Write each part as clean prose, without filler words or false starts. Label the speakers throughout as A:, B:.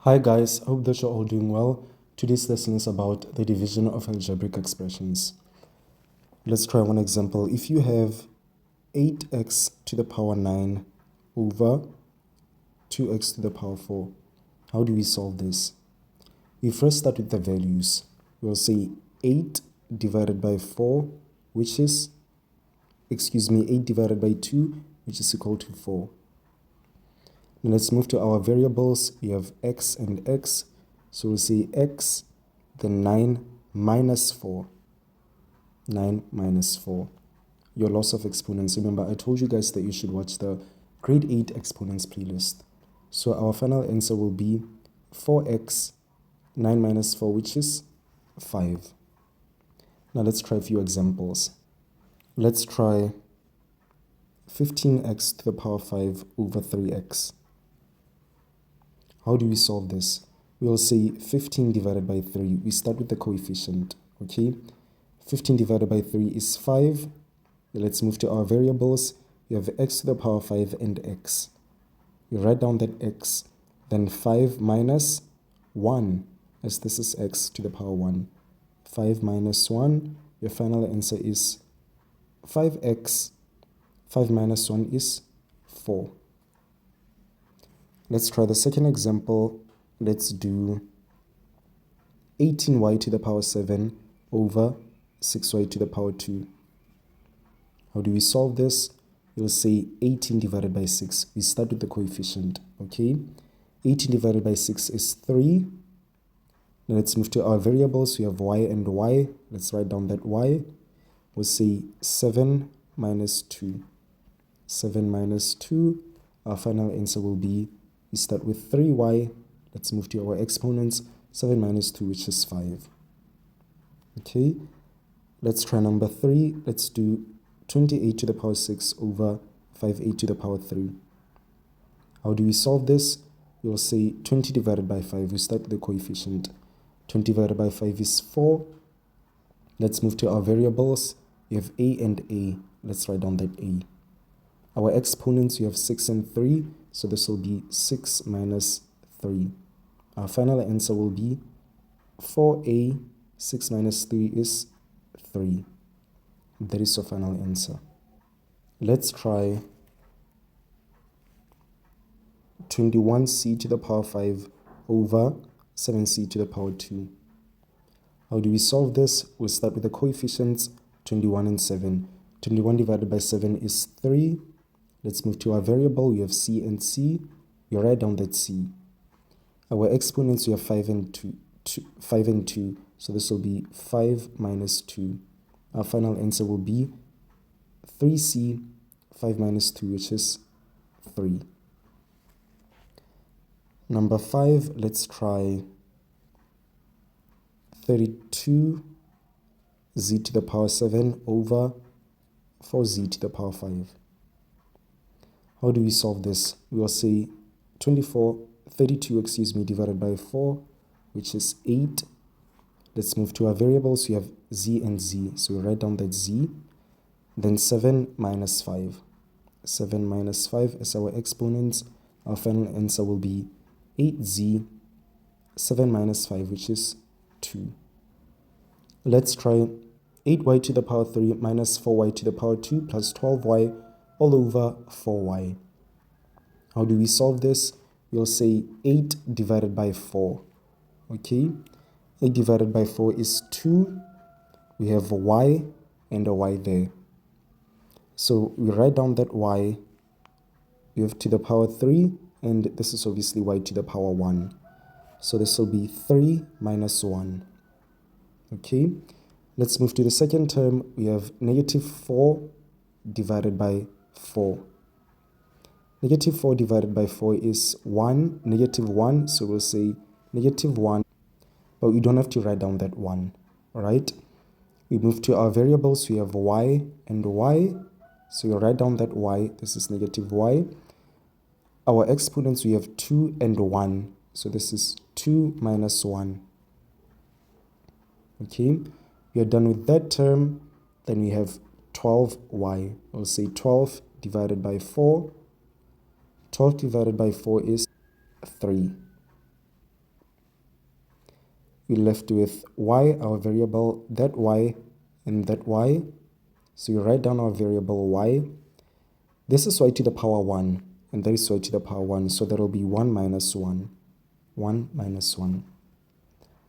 A: Hi guys, I hope that you're all doing well. Today's lesson is about the division of algebraic expressions. Let's try one example. If you have 8x to the power 9 over 2x to the power 4, how do we solve this? We first start with the values. We'll say 8 divided by 4, which is, 8 divided by 2, which is equal to 4. Now let's move to our variables. We have x and x. So we'll say x, then 9 minus 4. 9 minus 4. Your loss of exponents. Remember, I told you guys that you should watch the grade 8 exponents playlist. So our final answer will be 4x, 9 minus 4, which is 5. Now let's try a few examples. Let's try 15x to the power 5 over 3x. How do we solve this? We'll say 15 divided by 3. We start with the coefficient, okay? 15 divided by 3 is 5. Let's move to our variables. We have x to the power 5 and x. We write down that x, then 5 minus 1, as this is x to the power 1. 5 minus 1, your final answer is 5x. 5 minus 1 is 4. Let's try the second example. Let's do 18y to the power 7 over 6y to the power 2. How do we solve this? We'll say 18 divided by 6. We start with the coefficient, okay? 18 divided by 6 is 3. Now let's move to our variables. We have y and y. Let's write down that y. We'll say 7 minus 2. 7 minus 2. Our final answer will be, we start with 3y. Let's move to our exponents. 7 minus 2, which is 5. Okay, let's try number 3. Let's do 28 to the power 6 over 5a to the power 3. How do we solve this? We'll say 20 divided by 5. We start with the coefficient. 20 divided by 5 is 4. Let's move to our variables. We have a and a. Let's write down that a. Our exponents, we have 6 and 3. So this will be 6 minus 3. Our final answer will be 4a. 6 minus 3 is 3. That is your final answer. Let's try 21c to the power 5 over 7c to the power 2. How do we solve this? We'll start with the coefficients, 21 and 7. 21 divided by 7 is 3. Let's move to our variable. We have c and c. We write down that c. Our exponents, we have 5 and 2. So this will be 5 minus 2. Our final answer will be 3c, 5 minus 2, which is 3. Number 5, let's try 32z to the power 7 over 4z to the power 5. How do we solve this? We will say 32 divided by 4, which is 8. Let's move to our variables. We have z and z. So we write down that z. Then 7 minus 5. 7 minus 5 as our exponents. Our final answer will be 8z. 7 minus 5, which is 2. Let's try 8y to the power 3 minus 4y to the power 2 plus 12y all over 4y. How do we solve this? We'll say 8 divided by 4. Okay? 8 divided by 4 is 2. We have a y and a y there. So we write down that y. We have to the power 3, and this is obviously y to the power 1. So this will be 3 minus 1. Okay? Let's move to the second term. We have negative 4 divided by 4. Negative 4 divided by 4 is 1, negative 1. So we'll say negative 1. But we don't have to write down that 1, all right? We move to our variables. We have y and y. So we write down that y. This is negative y. Our exponents, we have 2 and 1. So this is 2 minus 1. Okay? We are done with that term. Then we have 12y. We'll say 12 divided by 4. 12 divided by 4 is 3. we're left with y, our variable, that y, and that y. So you write down our variable y. This is y to the power 1, and that is y to the power 1. So that will be 1 minus 1. 1 minus 1.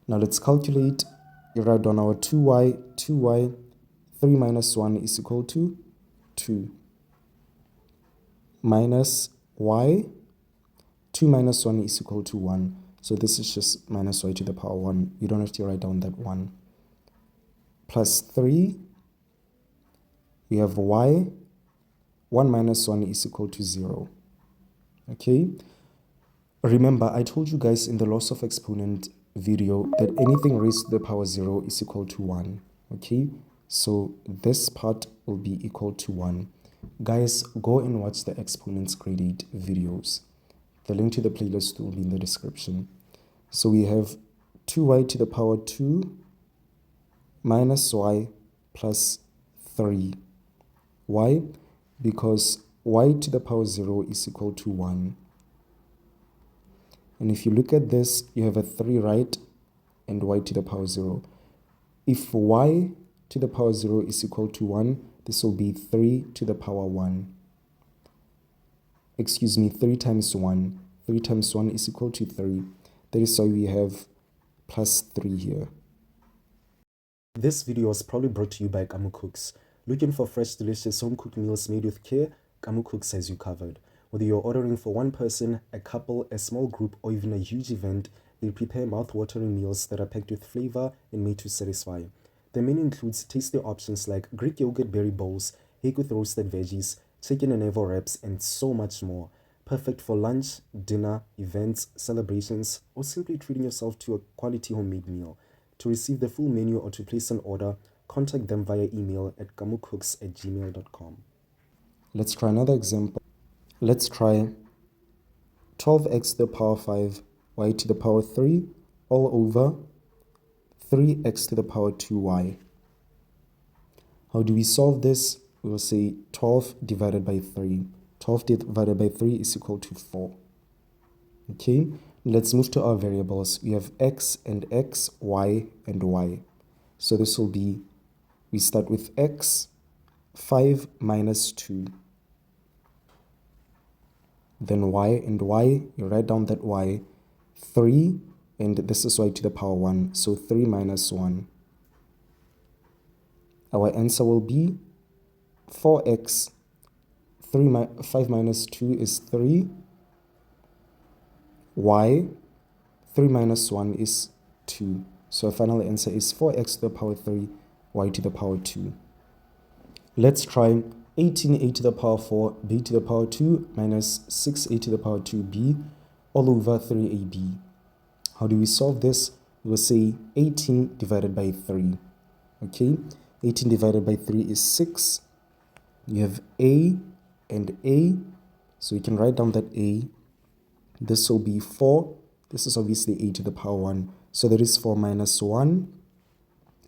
A: Now let's calculate. You write down our 2y. 3 minus 1 is equal to 2. Minus y. 2 minus 1 is equal to 1. So this is just minus y to the power 1. You don't have to write down that 1. Plus 3. We have y. 1 minus 1 is equal to 0. Okay? Remember, I told you guys in the loss of exponent video that anything raised to the power 0 is equal to 1. Okay? So this part will be equal to 1. Guys, go and watch the exponents grade 8 videos. The link to the playlist will be in the description. So we have 2y to the power 2 minus y plus 3. Why? Because y to the power 0 is equal to 1. And if you look at this, you have a 3 right and y to the power 0. If y to the power 0 is equal to 1, this will be 3 to the power 1. Excuse me, 3 times 1. 3 times 1 is equal to 3. That is why we have plus 3 here. This video was probably brought to you by Kamu Cooks. Looking for fresh, delicious home-cooked meals made with care? Kamu Cooks has you covered. Whether you're ordering for one person, a couple, a small group, or even a huge event, they prepare mouth-watering meals that are packed with flavor and made to satisfy. The menu includes tasty options like Greek yogurt berry bowls, egg with roasted veggies, chicken and navel wraps, and so much more. Perfect for lunch, dinner, events, celebrations, or simply treating yourself to a quality homemade meal. To receive the full menu or to place an order, contact them via email at kamukooks@gmail.com. Let's try another example. Let's try 12x to the power 5, y to the power 3, all over 3x to the power 2y. How do we solve this? We will say 12 divided by 3. 12 divided by 3 is equal to 4. Okay, let's move to our variables. We have x and x, y and y. So this will be, we start with x, 5 minus 2. Then y and y, you write down that y, 3, and this is y to the power 1, so 3 minus 1. Our answer will be 4x, 5 minus 2 is 3, y, 3 minus 1 is 2. So our final answer is 4x to the power 3, y to the power 2. Let's try 18a to the power 4, b to the power 2 minus 6a to the power 2b all over 3ab. How do we solve this? We'll say 18 divided by 3. Okay, 18 divided by 3 is 6. You have a and a, so you can write down that a. This will be 4. This is obviously a to the power 1. So that is 4 minus 1.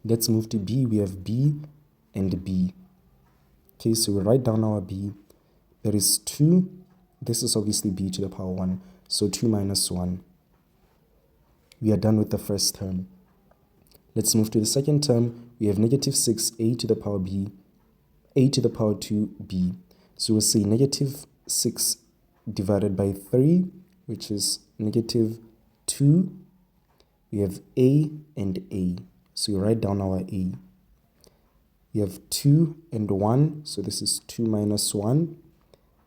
A: Let's move to b. We have b and b. Okay, so we write down our b. That is 2. This is obviously b to the power 1. So 2 minus 1. We are done with the first term. Let's move to the second term. We have negative 6a to the power b, a to the power 2b. So we'll say negative 6 divided by 3, which is negative 2. We have a and a. So you write down our a. You have 2 and 1, so this is 2 minus 1.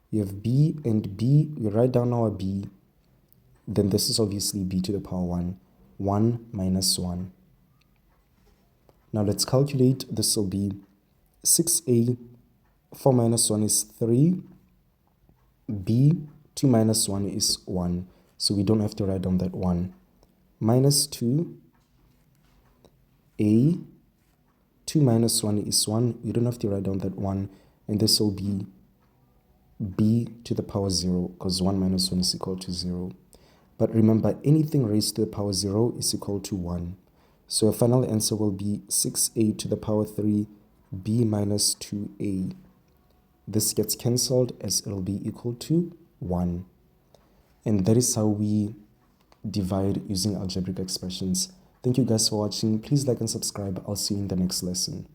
A: You have b and b, we write down our b. Then this is obviously b to the power 1. 1 minus 1. Now let's calculate. This will be 6a, 4 minus 1 is 3. b, 2 minus 1 is 1. So we don't have to write down that 1. Minus 2. a, 2 minus 1 is 1. You don't have to write down that 1. And this will be b to the power 0, because 1 minus 1 is equal to 0. But remember, anything raised to the power 0 is equal to 1. So our final answer will be 6a to the power 3, b minus 2a. This gets cancelled as it will be equal to 1. And that is how we divide using algebraic expressions. Thank you guys for watching. Please like and subscribe. I'll see you in the next lesson.